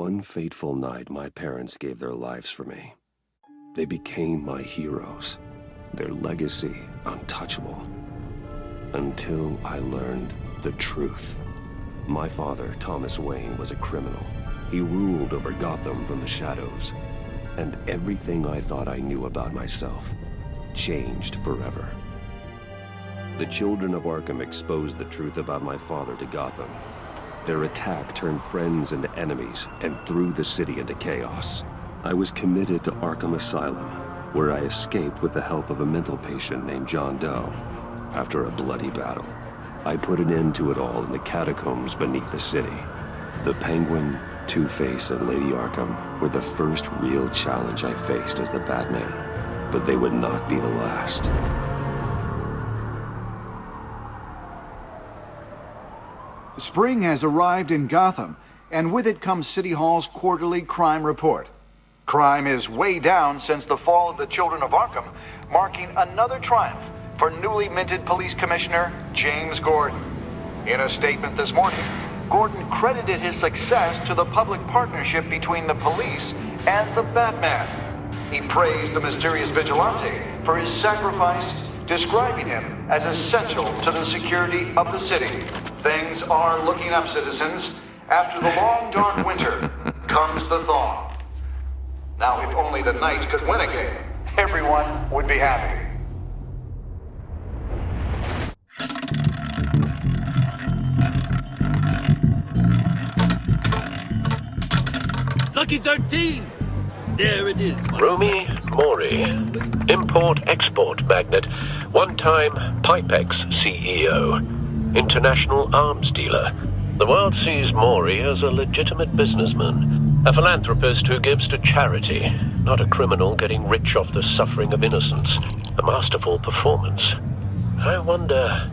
one fateful night, my parents gave their lives for me. They became my heroes, their legacy untouchable. Until I learned the truth. My father, Thomas Wayne, was a criminal. He ruled over Gotham from the shadows. And everything I thought I knew about myself changed forever. The children of Arkham exposed the truth about my father to Gotham. Their attack turned friends into enemies and threw the city into chaos. I was committed to Arkham Asylum, where I escaped with the help of a mental patient named John Doe. After a bloody battle, I put an end to it all in the catacombs beneath the city. The Penguin, Two-Face, and Lady Arkham were the first real challenge I faced as the Batman, but they would not be the last. Spring has arrived in Gotham, and with it comes City Hall's quarterly crime report. Crime is way down since the fall of the Children of Arkham, marking another triumph for newly minted Police Commissioner James Gordon. In a statement this morning, Gordon credited his success to the public partnership between the police and the Batman. He praised the mysterious vigilante for his sacrifice, describing him as essential to the security of the city. Things are looking up, citizens. After the long, dark winter comes the thaw. Now, if only the Knights could win again, everyone would be happy. Lucky 13! There it is. Romy Mori, import-export magnate, one-time Pipex CEO, international arms dealer. The world sees Mori as a legitimate businessman, a philanthropist who gives to charity, not a criminal getting rich off the suffering of innocence. A masterful performance. I wonder,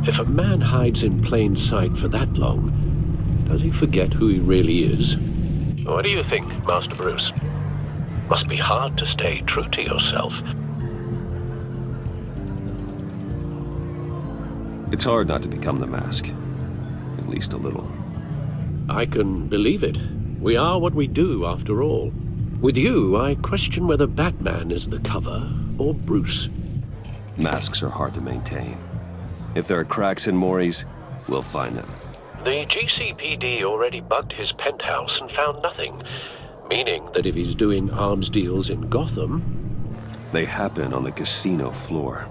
if a man hides in plain sight for that long, does he forget who he really is? What do you think, Master Bruce? Must be hard to stay true to yourself. It's hard not to become the Mask. At least a little. I can believe it. We are what we do, after all. With you, I question whether Batman is the cover, or Bruce. Masks are hard to maintain. If there are cracks in Mori's, we'll find them. The GCPD already bugged his penthouse and found nothing, meaning that if he's doing arms deals in Gotham... They happen on the casino floor.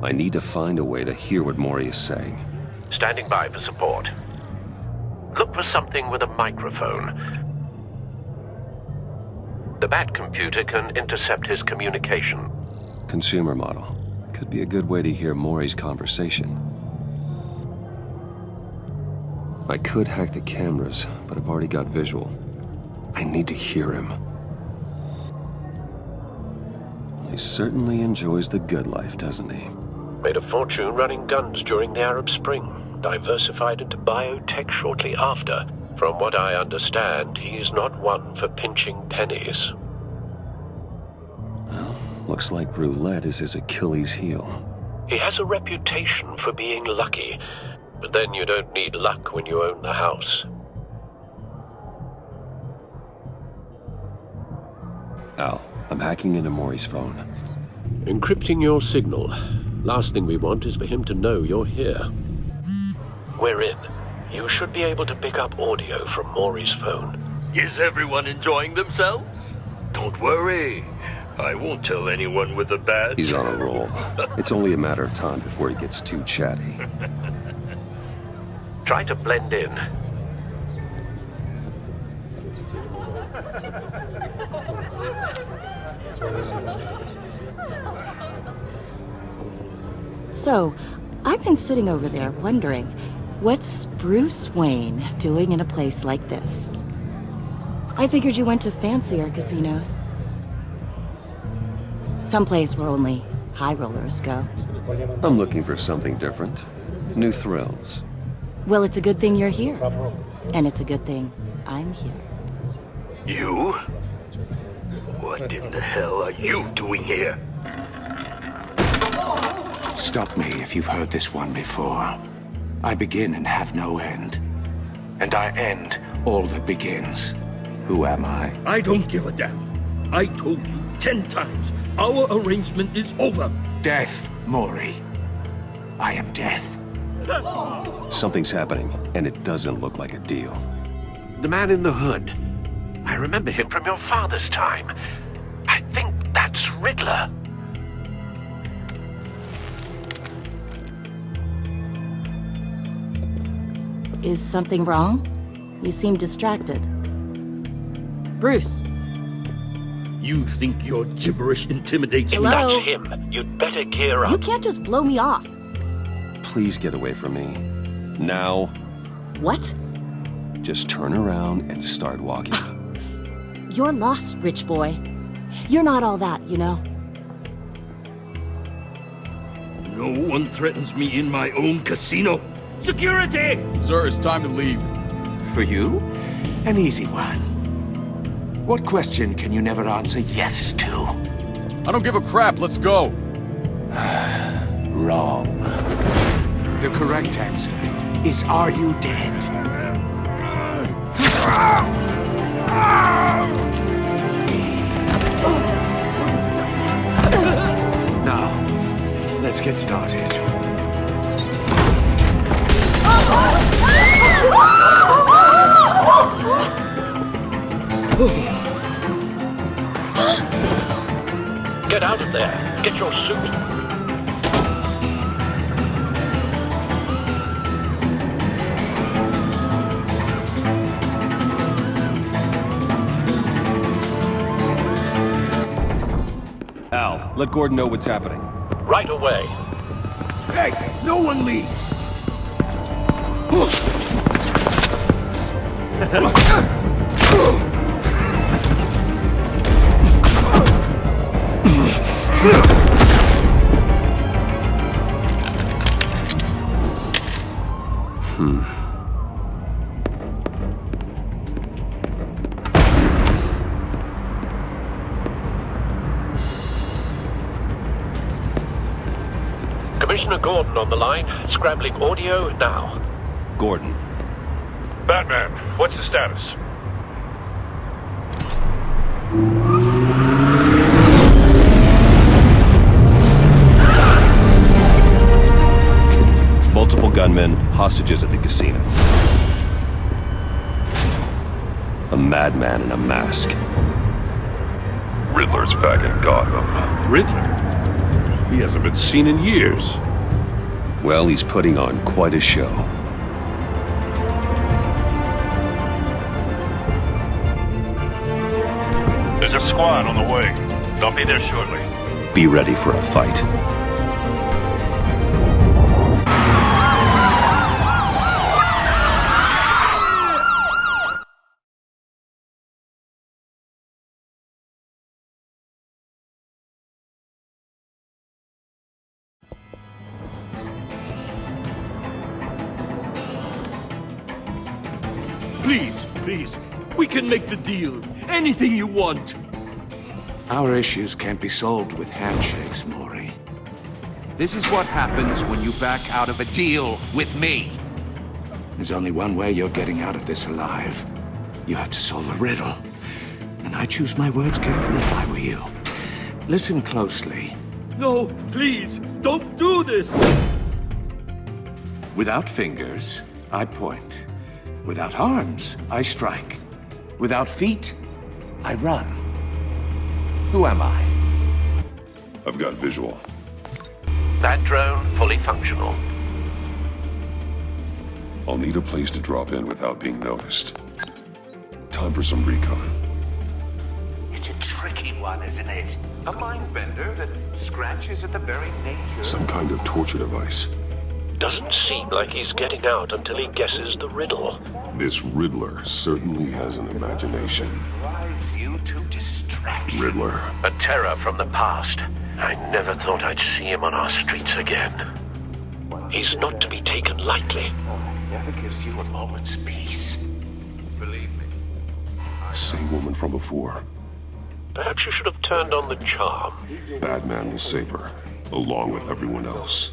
I need to find a way to hear what Mori is saying. Standing by for support. Look for something with a microphone. The Bat computer can intercept his communication. Consumer model. Could be a good way to hear Mori's conversation. I could hack the cameras, but I've already got visual. I need to hear him. He certainly enjoys the good life, doesn't he? Made a fortune running guns during the Arab Spring. Diversified into biotech shortly after. From what I understand, he's not one for pinching pennies. Well, looks like roulette is his Achilles heel. He has a reputation for being lucky, but then you don't need luck when you own the house. Al, I'm hacking into Mori's phone. Encrypting your signal. Last thing we want is for him to know you're here. We're in. You should be able to pick up audio from Mori's phone. Is everyone enjoying themselves? Don't worry. I won't tell anyone with a badge. He's on a roll. It's only a matter of time before he gets too chatty. Try to blend in. So, I've been sitting over there wondering, what's Bruce Wayne doing in a place like this? I figured you went to fancier casinos. Someplace where only high rollers go. I'm looking for something different. New thrills. Well, it's a good thing you're here. And it's a good thing I'm here. You? What in the hell are you doing here? Stop me if you've heard this one before. I begin and have no end. And I end all that begins. Who am I? I don't give a damn. I told you 10 times. Our arrangement is over. Death, Mori. I am death. Something's happening, and it doesn't look like a deal. The man in the hood. I remember him from your father's time. I think that's Riddler. Is something wrong? You seem distracted. Bruce. You think your gibberish intimidates me? Hello? That's him. You'd better gear You up. can't just blow me off. Please get away from me. Now, What? just turn around and start walking. You're lost, rich boy. You're not all that, you know. No one threatens me in my own casino. Security! Sir, it's time to leave. For you? An easy one. What question can you never answer yes to? I don't give a crap, let's go. Wrong. The correct answer is, are you dead? Now, let's get started. Get out of there. Get your suit. Al, let Gordon know what's happening. Right away. Hey, no one leaves! Commissioner Gordon on the line. Scrambling audio now. Gordon. Batman, what's the status? Multiple gunmen, hostages at the casino. A madman in a mask. Riddler's back in Gotham. Riddler? He hasn't been seen in years. Well, he's putting on quite a show. There's a squad on the way. They'll be there shortly. Be ready for a fight. Please, please. We can make the deal. Anything you want. Our issues can't be solved with handshakes, Mori. This is what happens when you back out of a deal with me. There's only one way you're getting out of this alive. You have to solve a riddle. And I choose my words carefully if I were you. Listen closely. No, please. Don't do this. Without fingers, I point. Without arms, I strike. Without feet, I run. Who am I? I've got visual. That drone fully functional. I'll need a place to drop in without being noticed. Time for some recon. It's a tricky one, isn't it? A mind bender that scratches at the very nature. Some kind of torture device. Doesn't seem like he's getting out until he guesses the riddle. This Riddler certainly has an imagination. Drives you to distraction. Riddler. A terror from the past. I never thought I'd see him on our streets again. He's not to be taken lightly. Never gives you a moment's peace. Believe me. Same woman from before. Perhaps you should have turned on the charm. Batman will save her, along with everyone else.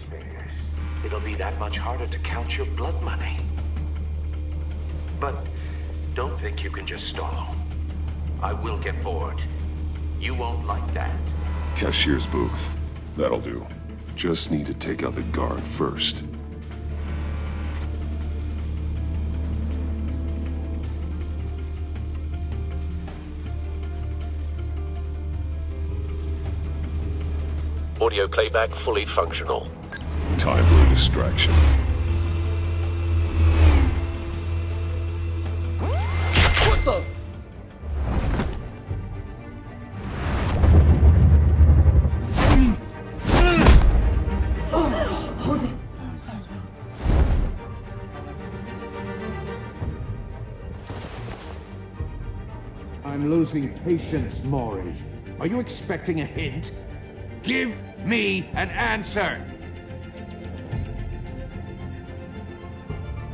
It'll be that much harder to count your blood money. But Don't think you can just stall. I will get bored. You won't like that. Cashier's booth. That'll do. Just need to take out the guard first. Audio playback fully functional. Time for a distraction. What the? I'm losing patience, Maury. Are you expecting a hint? Give me an answer!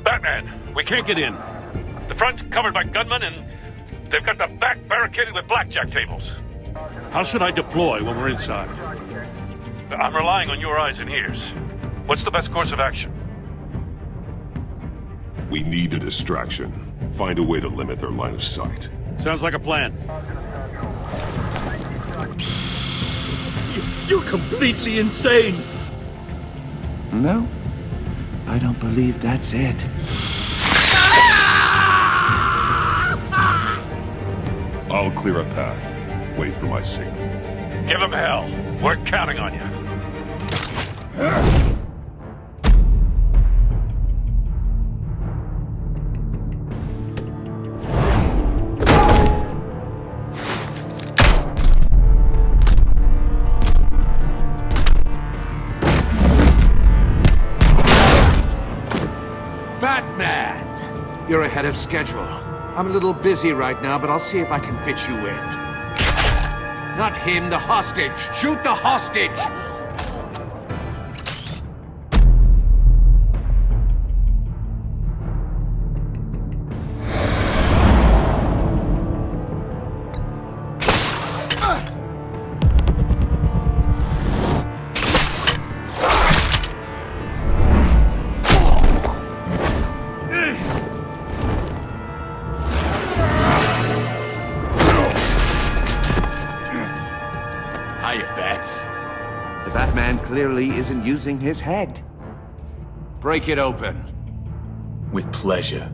Batman, we can't get in. The front's covered by gunmen, and they've got the back barricaded with blackjack tables. How should I deploy when we're inside? I'm relying on your eyes and ears. What's the best course of action? We need a distraction. Find a way to limit their line of sight. Sounds like a plan. You're completely insane! No, I don't believe that's it. I'll clear a path. Wait for my signal. Give them hell. We're counting on you. Batman! You're ahead of schedule. I'm a little busy right now, but I'll see if I can fit you in. Not him, the hostage! Shoot the hostage! The Batman clearly isn't using his head. Break it open. With pleasure.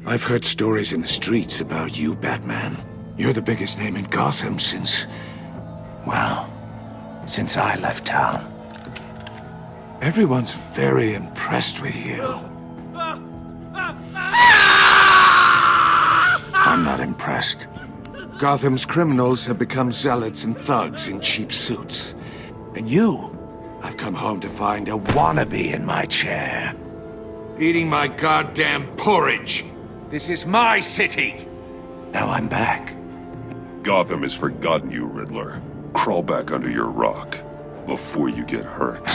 I've heard stories in the streets about you, Batman. You're the biggest name in Gotham since I left town. Everyone's very impressed with you. I'm not impressed. Gotham's criminals have become zealots and thugs in cheap suits. And you, I've come home to find a wannabe in my chair. Eating my goddamn porridge. This is my city. Now I'm back. Gotham has forgotten you, Riddler. Crawl back under your rock before you get hurt.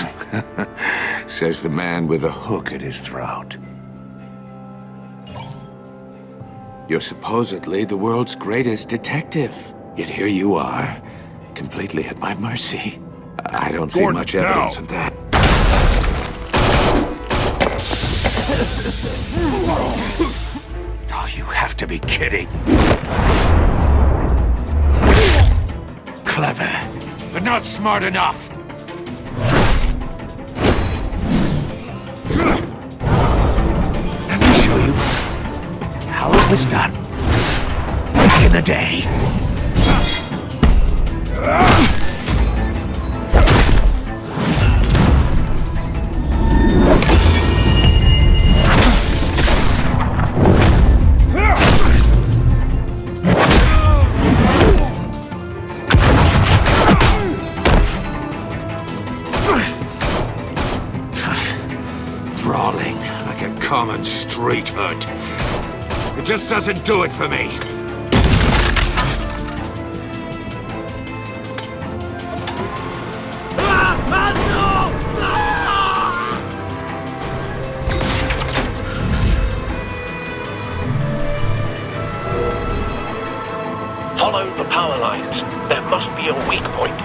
Says the man with a hook at his throat. You're supposedly the world's greatest detective. Yet here you are, completely at my mercy. I don't see Gordon, much evidence of that. Oh, you have to be kidding. Clever, but not smart enough. Let me show you how it was done back in the day. streethood. It just doesn't do it for me. Follow the power lines. There must be a weak point.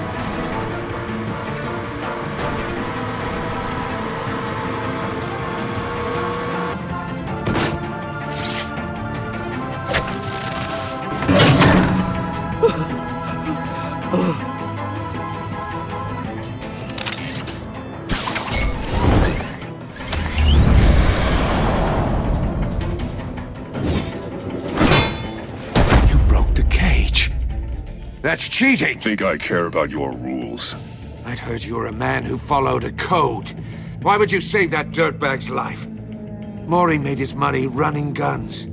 That's cheating! Think I care about your rules? I'd heard you were a man who followed a code. Why would you save that dirtbag's life? Maury made his money running guns,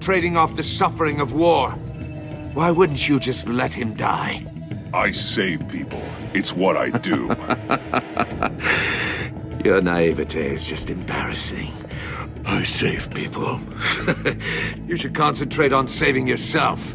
trading off the suffering of war. Why wouldn't you just let him die? I save people. It's what I do. Your naivete is just embarrassing. I save people. You should concentrate on saving yourself.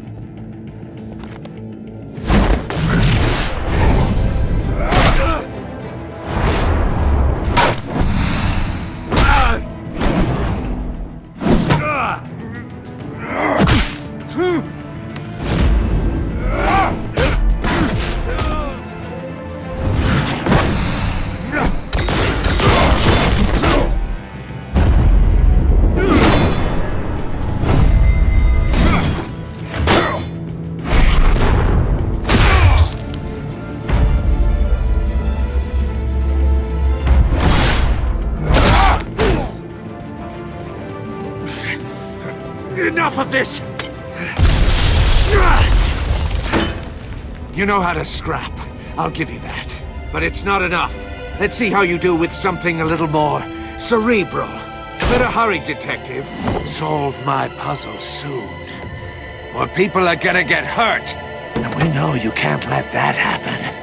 Enough of this! You know how to scrap. I'll give you that. But it's not enough. Let's see how you do with something a little more cerebral. Better hurry, detective. Solve my puzzle soon. Or people are gonna get hurt. And we know you can't let that happen.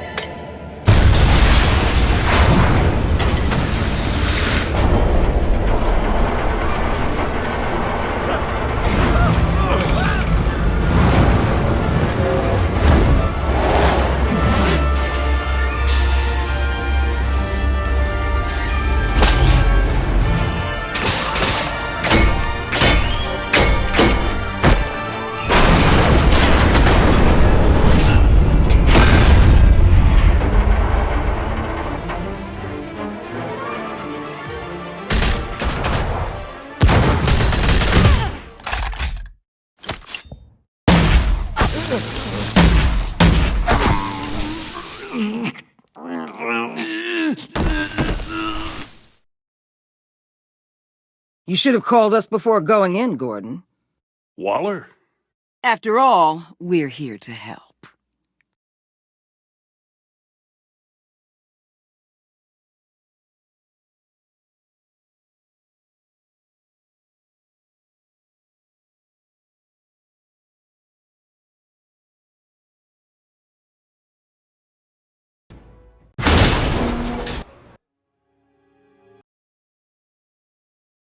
You should have called us before going in, Gordon. Waller? After all, we're here to help.